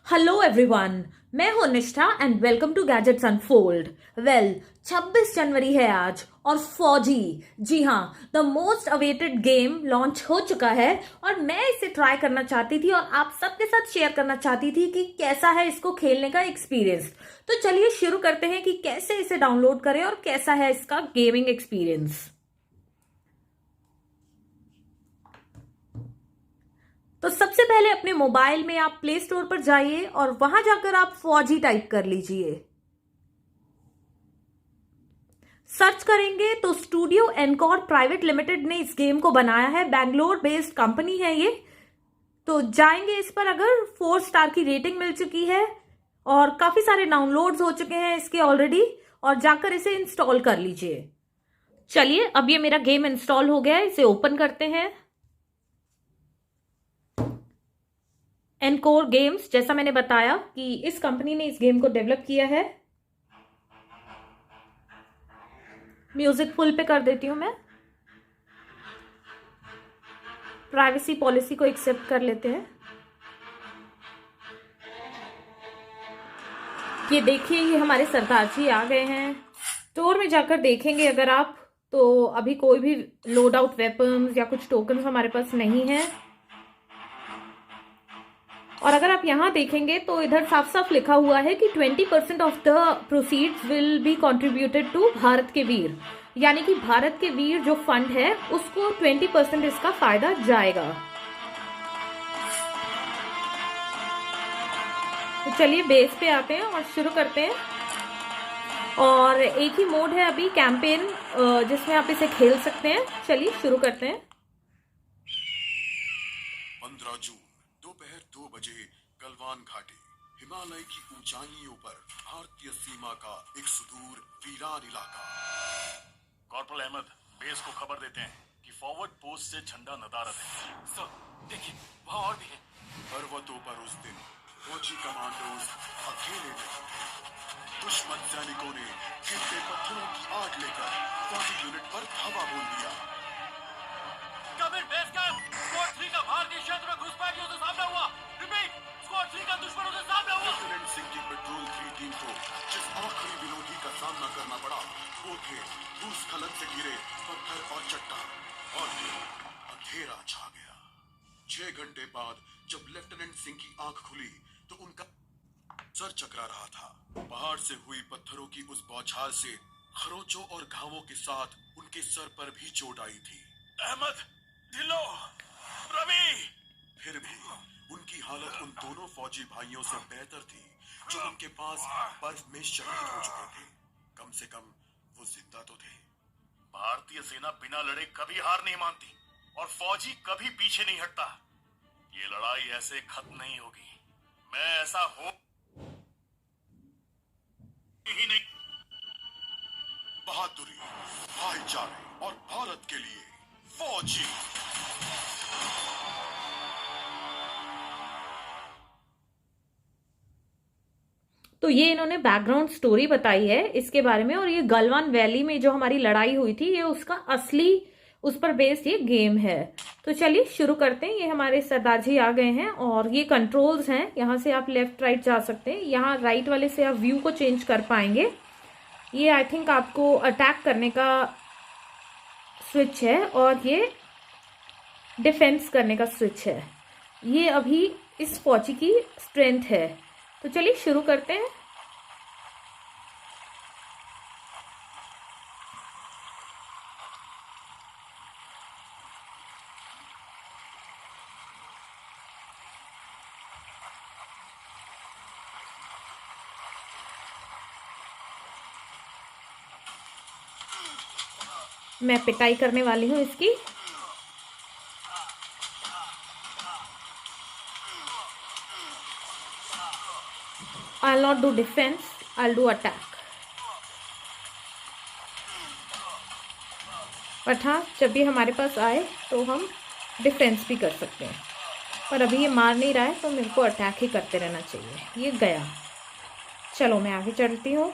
Hello everyone. मैं हूं Nishtha and welcome to gadgets unfold. Well, 26 जनवरी है आज और फौजी, जी हाँ, the most awaited game launch हो चुका है और मैं इसे ट्राई करना चाहती थी और आप सबके साथ शेयर करना चाहती थी कि कैसा है इसको खेलने का एक्सपीरियंस। तो चलिए शुरू करते हैं कि कैसे इसे डाउनलोड करें और कैसा है इसका गेमिंग एक्सपीरियंस। तो सबसे पहले अपने मोबाइल में आप प्ले स्टोर पर जाइए और वहां जाकर आप फौजी टाइप कर लीजिए। सर्च करेंगे तो स्टूडियो एनकॉर प्राइवेट लिमिटेड ने इस गेम को बनाया है। बैंगलोर बेस्ड कंपनी है ये। तो जाएंगे इस पर। अगर 4 स्टार की रेटिंग मिल चुकी है और काफी सारे डाउनलोड्स हो चुके हैं इसके ऑलरेडी, और जाकर इसे इंस्टॉल कर लीजिए। चलिए, अब ये मेरा गेम इंस्टॉल हो गया है, इसे ओपन करते हैं। एनकोर गेम्स, जैसा मैंने बताया कि इस कंपनी ने इस गेम को डेवलप किया है। म्यूजिक फुल पे कर देती हूं मैं। प्राइवेसी पॉलिसी को एक्सेप्ट कर लेते हैं। ये देखिए, ये हमारे सरदार जी आ गए हैं। स्टोर में जाकर देखेंगे अगर आप, तो अभी कोई भी लोड आउट वेपन्स या कुछ टोकन्स हमारे पास नहीं है। और अगर आप यहां देखेंगे तो इधर साफ साफ लिखा हुआ है कि 20% of the proceeds will be contributed to Bharat Ke Veer, यानी कि भारत के वीर जो फंड है उसको 20% इसका फायदा जाएगा। तो चलिए बेस पे आते हैं और शुरू करते हैं। और एक ही मोड है अभी, कैंपेन, जिसमें आप इसे खेल सकते हैं। चलिए शुरू करते हैं। 15 जून दोपहर 2 बजे गलवान घाटी, हिमालय की ऊंचाइयों पर भारतीय सीमा का एक सुदूर वीरान इलाका। कॉर्पोरल अहमद, बेस को खबर देते हैं कि फॉरवर्ड पोस्ट से झंडा नदारद है। सर, देखिए वहाँ और भी है। पर्वतों पर उस दिन फौजी कमांडोज अकेले नहीं, दुश्मन सैनिकों ने गिरते पत्थरों की आग लेकर फौजी यूनिट पर धावा बोल दिया। कमिट बेस कैंप, स्क्वाड 3 का भारतीय क्षेत्र में घुसपैठियों से सामना हुआ। रिपीट, स्क्वाड 3 का दुश्मनों से सामना हुआ। लेफ्टिनेंट सिंह की पेट्रोल 3 टीम को जिस आखिरी विरोधी का सामना करना पड़ा वो थे भूस्खलन से घिरे पत्थर और चट्टान, और फिर अंधेरा छा गया। 6 घंटे बाद जब लेफ्टिनेंट सिंह की आंख खुली तो उनका सर चकरा रहा था। पहाड़ से हुई पत्थरों की उस बौछार से खरोंचों और घावों के साथ उनके सर पर भी चोट आई थी। अहमद, ढिल्लो, रवि। फिर भी उनकी हालत उन दोनों फौजी भाइयों से बेहतर थी जो उनके पास बर्फ में शहीद हो चुके थे। कम से कम वो जिंदा तो थे। भारतीय सेना बिना लड़े कभी हार नहीं मानती और फौजी कभी पीछे नहीं हटता। ये लड़ाई ऐसे खत्म नहीं होगी। मैं ऐसा हो ही नहीं। बहादुरी, भाईचारे और भारत के लिए फौजी। तो ये इन्होंने बैकग्राउंड स्टोरी बताई है इसके बारे में, और ये गलवान वैली में जो हमारी लड़ाई हुई थी ये उसका असली, उस पर बेस्ड ये गेम है। तो चलिए शुरू करते हैं। ये हमारे सरदार जी आ गए हैं और ये कंट्रोल्स हैं। यहाँ से आप लेफ्ट राइट जा सकते हैं। यहाँ राइट वाले से आप व्यू को चेंज कर पाएंगे। ये आई थिंक आपको अटैक करने का स्विच है और ये डिफेंस करने का स्विच है। ये अभी इस फौजी की स्ट्रेंथ है। तो चलिए शुरू करते हैं। मैं पिटाई करने वाली हूं इसकी। I'll not do defense, I'll do attack. But हाँ, जब भी हमारे पास आए तो हम डिफेंस भी कर सकते हैं। पर अभी ये मार नहीं रहा है तो मेरे को अटैक ही करते रहना चाहिए। ये गया। चलो मैं आगे चलती हूँ।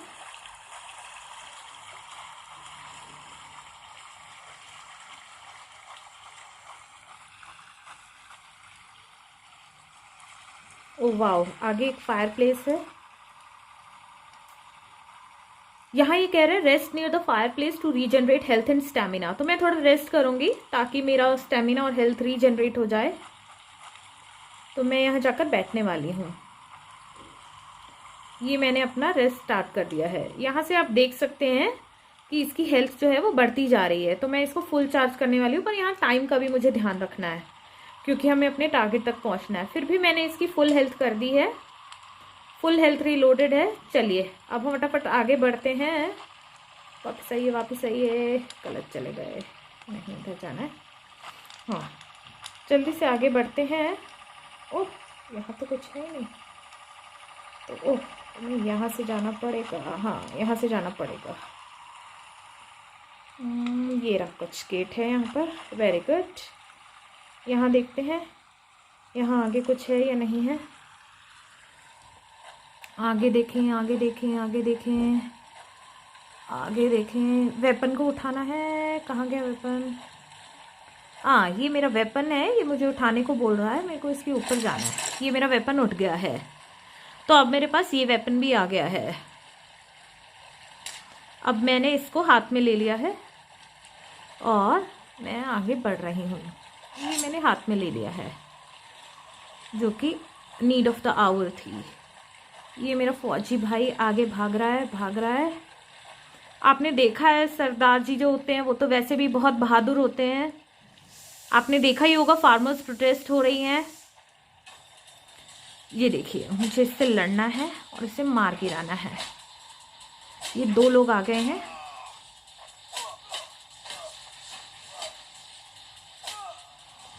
ओ वाओ, आगे एक फायर प्लेस है। यहाँ ये कह रहे हैं rest near the fire place to regenerate health and stamina. तो मैं थोड़ा रेस्ट करूंगी ताकि मेरा स्टेमिना और हेल्थ रीजनरेट हो जाए। तो मैं यहाँ जाकर बैठने वाली हूँ। ये मैंने अपना रेस्ट स्टार्ट कर दिया है। यहाँ से आप देख सकते हैं कि इसकी हेल्थ जो है वो बढ़ती जा रही है। तो मैं इसको फुल चार्ज करने वाली हूँ, पर यहाँ टाइम का भी मुझे ध्यान रखना है क्योंकि हमें अपने टारगेट तक पहुँचना है। फिर भी मैंने इसकी फुल हेल्थ कर दी है, फुल हेल्थ रीलोडेड है। चलिए अब हम फटाफट आगे बढ़ते हैं। वापस आइए, वापस आइए, गलत चले गए, नहीं इधर जाना है। हाँ, जल्दी से आगे बढ़ते हैं। ओह, यहाँ तो कुछ है नहीं। तो ओह, हमें यहाँ से जाना पड़ेगा। हाँ, यहाँ से जाना पड़ेगा। ये रहा, कुछ गेट है यहाँ पर। Very good. यहाँ देखते हैं यहाँ आगे कुछ है या नहीं है। आगे देखें, आगे देखें, आगे देखें, आगे देखें। वेपन को उठाना है। कहाँ गया वेपन? हाँ, ये मेरा वेपन है, ये मुझे उठाने को बोल रहा है। मेरे को इसके ऊपर जाना है। ये मेरा वेपन उठ गया है, तो अब मेरे पास ये वेपन भी आ गया है। अब मैंने इसको हाथ में ले लिया है और मैं आगे बढ़ रही हूँ। ये मैंने हाथ में ले लिया है, जो कि नीड ऑफ द आवर थी। ये मेरा फौजी भाई आगे भाग रहा है, भाग रहा है। आपने देखा है सरदार जी जो होते हैं वो तो वैसे भी बहुत बहादुर होते हैं। आपने देखा ही होगा, फार्मर्स प्रोटेस्ट हो रही हैं। ये देखिए, मुझे इससे लड़ना है और इसे मार गिराना है। ये 2 लोग आ गए हैं।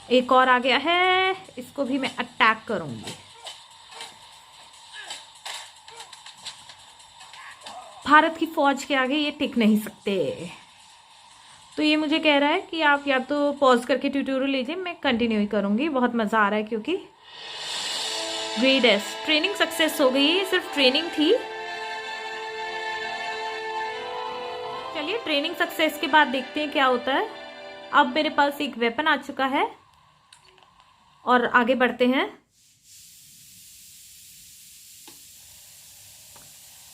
एक और आ गया है, इसको भी मैं अटैक करूंगी। भारत की फौज के आगे ये टिक नहीं सकते। तो ये मुझे कह रहा है कि आप या तो पॉज करके ट्यूटोरियल लीजिए, मैं कंटिन्यू ही करूंगी। बहुत मज़ा आ रहा है क्योंकि ग्रेड एस ट्रेनिंग सक्सेस हो गई है। ये सिर्फ ट्रेनिंग थी। चलिए ट्रेनिंग सक्सेस के बाद देखते हैं क्या होता है। अब मेरे पास एक वेपन आ चुका है और आगे बढ़ते हैं।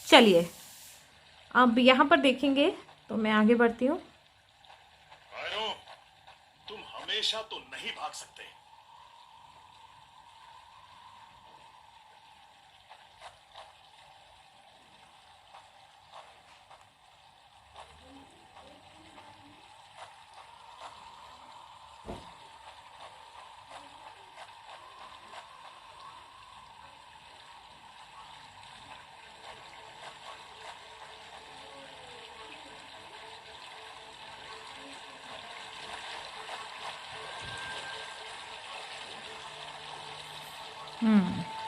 चलिए अब यहाँ पर देखेंगे, तो मैं आगे बढ़ती हूँ। तुम हमेशा तो नहीं भाग सकते।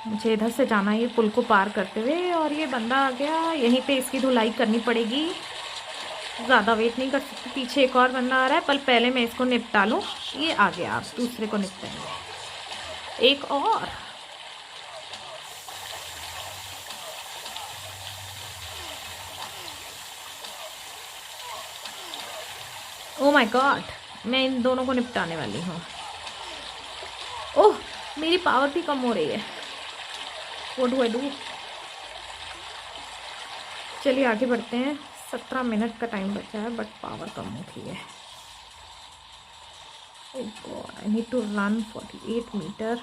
मुझे इधर से जाना है, ये पुल को पार करते हुए। और ये बंदा आ गया, यहीं पे इसकी धुलाई करनी पड़ेगी। ज़्यादा वेट नहीं कर सकती। पीछे एक और बंदा आ रहा है, पर पहले मैं इसको निपटा लूँ। ये आ गया, आप दूसरे को निपटाएंगे। एक और। ओ माय गॉड, मैं इन दोनों को निपटाने वाली हूँ। ओह, मेरी पावर भी कम हो रही है। What do I do? चलिए आगे बढ़ते हैं। 17 मिनट का टाइम बचा है, बट पावर कम हो गई है। Oh God, I need to run 48 meter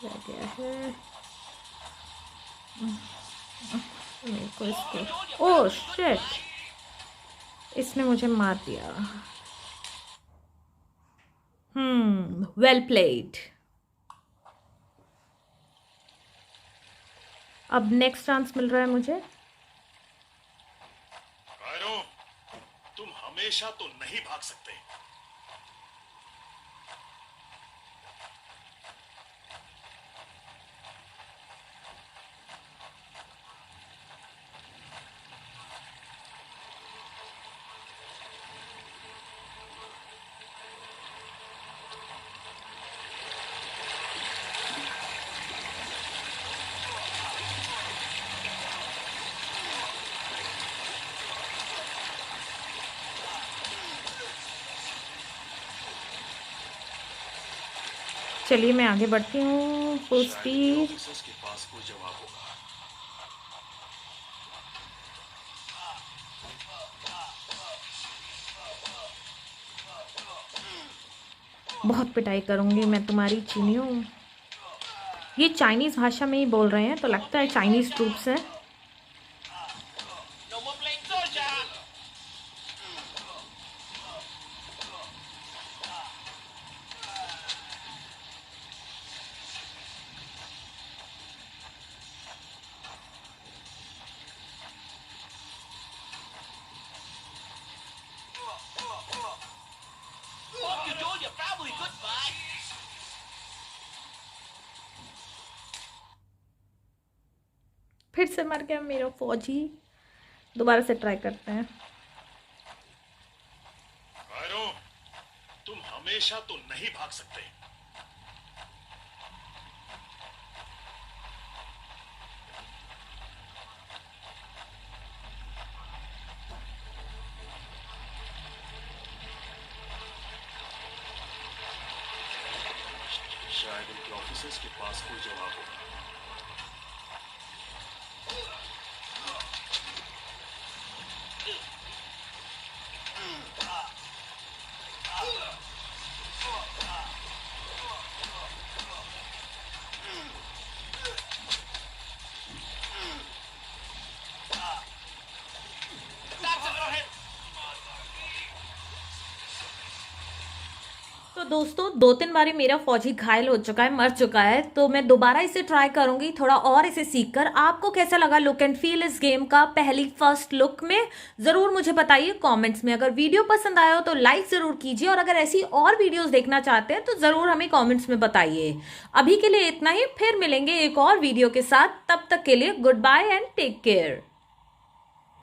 रह गया है। मेरे को इसको, ओह शिट, इसने मुझे मार दिया। Well played. अब नेक्स्ट चांस मिल रहा है मुझे। तुम हमेशा तो नहीं भाग सकते। चलिए मैं आगे बढ़ती हूँ फुल स्पीड। ऑफिसर्स के पास कोई जवाब होगा। बहुत पिटाई करूंगी मैं तुम्हारी चीनियों। ये चाइनीज भाषा में ही बोल रहे हैं, तो लगता है चाइनीज ट्रूप्स हैं। No more playing soldier. Hope you told your family goodbye. फिर से मर गया मेरा फौजी। दोबारा से ट्राई करते हैं। कायरो, तुम हमेशा तो नहीं भाग सकते। शायद उनके ऑफिसर्स के पास कोई जवाब होगा। That's it, Rohit. तो दोस्तों 2-3 बारी मेरा फौजी घायल हो चुका है, मर चुका है, तो मैं दोबारा इसे ट्राई करूंगी थोड़ा और इसे सीखकर। आपको कैसा लगा लुक एंड फील इस गेम का पहली फर्स्ट लुक में, जरूर मुझे बताइए कमेंट्स में। अगर वीडियो पसंद आया हो तो लाइक जरूर कीजिए, और अगर ऐसी और वीडियोस देखना चाहते हैं तो जरूर हमें कमेंट्स में बताइए। अभी के लिए इतना ही, फिर मिलेंगे एक और वीडियो के साथ। तब तक के लिए good bye and take care.